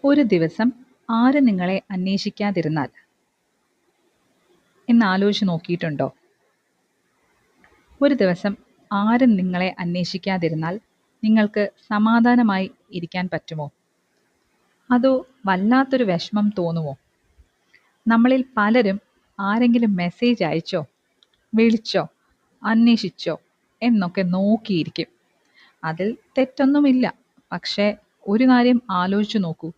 ഒരു ദിവസം ആരും നിങ്ങളെ അന്വേഷിക്കാതിരുന്നാൽ എന്ന് ആലോചിച്ച് നോക്കിയിട്ടുണ്ടോ? ഒരു ദിവസം ആരും നിങ്ങളെ അന്വേഷിക്കാതിരുന്നാൽ നിങ്ങൾക്ക് സമാധാനമായി ഇരിക്കാൻ പറ്റുമോ? അതോ വല്ലാത്തൊരു വിഷമം തോന്നുമോ? നമ്മളിൽ പലരും ആരെങ്കിലും മെസ്സേജ് അയച്ചോ, വിളിച്ചോ, അന്വേഷിച്ചോ എന്നൊക്കെ നോക്കിയിരിക്കും. അതിൽ തെറ്റൊന്നുമില്ല. പക്ഷേ ഒരു കാര്യം ആലോചിച്ചു നോക്കൂ.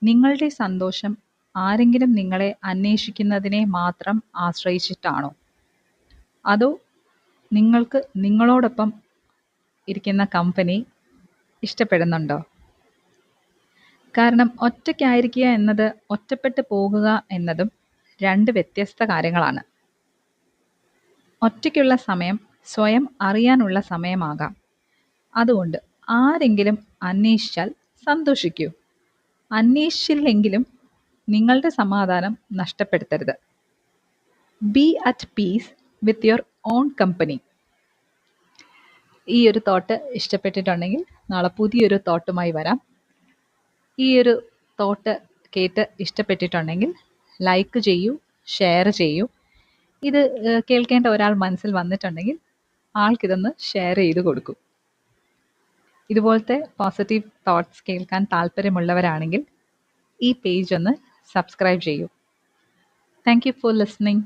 നിങ്ങളുടെ സന്തോഷം ആരെങ്കിലും നിങ്ങളെ അന്വേഷിക്കുന്നതിനെ മാത്രം ആശ്രയിച്ചിട്ടാണോ? അതോ നിങ്ങൾക്ക് നിങ്ങളോടൊപ്പം ഇരിക്കുന്ന കമ്പനി ഇഷ്ടപ്പെടുന്നുണ്ടോ? കാരണം ഒറ്റയ്ക്കായിരിക്കുക എന്നത് ഒറ്റപ്പെട്ടു പോകുക എന്നതും രണ്ട് വ്യത്യസ്ത കാര്യങ്ങളാണ്. ഒറ്റയ്ക്കുള്ള സമയം സ്വയം അറിയാനുള്ള സമയമാകാം. അതുകൊണ്ട് ആരെങ്കിലും അന്വേഷിച്ചാൽ സന്തോഷിക്കൂ. അന്വേഷിച്ചില്ലെങ്കിലും നിങ്ങളുടെ സമാധാനം നഷ്ടപ്പെടുത്തരുത്. Be at peace with your own company. ഈ ഒരു തോട്ട് ഇഷ്ടപ്പെട്ടിട്ടുണ്ടെങ്കിൽ നാളെ പുതിയൊരു തോട്ടുമായി വരാം. ഈ ഒരു തോട്ട് കേട്ട് ഇഷ്ടപ്പെട്ടിട്ടുണ്ടെങ്കിൽ ലൈക്ക് ചെയ്യൂ, ഷെയർ ചെയ്യൂ. ഇത് കേൾക്കേണ്ട ഒരാൾ മനസ്സിൽ വന്നിട്ടുണ്ടെങ്കിൽ ആൾക്കിതൊന്ന് ഷെയർ ചെയ്ത് കൊടുക്കൂ. ഇതുപോലത്തെ പോസിറ്റീവ് തോട്ട്സ് കേൾക്കാൻ താല്പര്യമുള്ളവരാണെങ്കിൽ ഈ പേജ് ഒന്ന് സബ്സ്ക്രൈബ് ചെയ്യൂ. Thank you for listening.